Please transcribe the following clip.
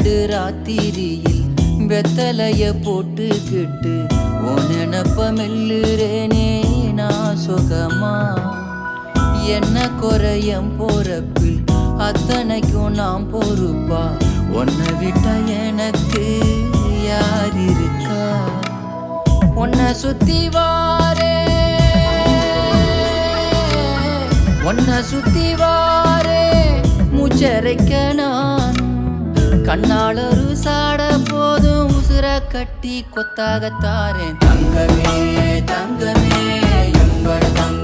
நடு ராத்திரியில் வெத்தலைய போட்டுக்கிட்டு உன் நினப்ப மெல்லுறேனே நான் சுகமா. என்ன குறையம் போறப்பில் அத்தனைக்கும் நான் பொறுப்பா. உன்னை விட்டா எனக்கு யார் இருக்கா? உன்னை சுத்தி வாரே உன்னை சுத்தி வாரே மூச்சரைக்க நான் கண்ணாளரு சாட போதும் உசுர கட்டி கொத்தாகத்தாரேன். தங்கமே தங்கமே என்பட தங்க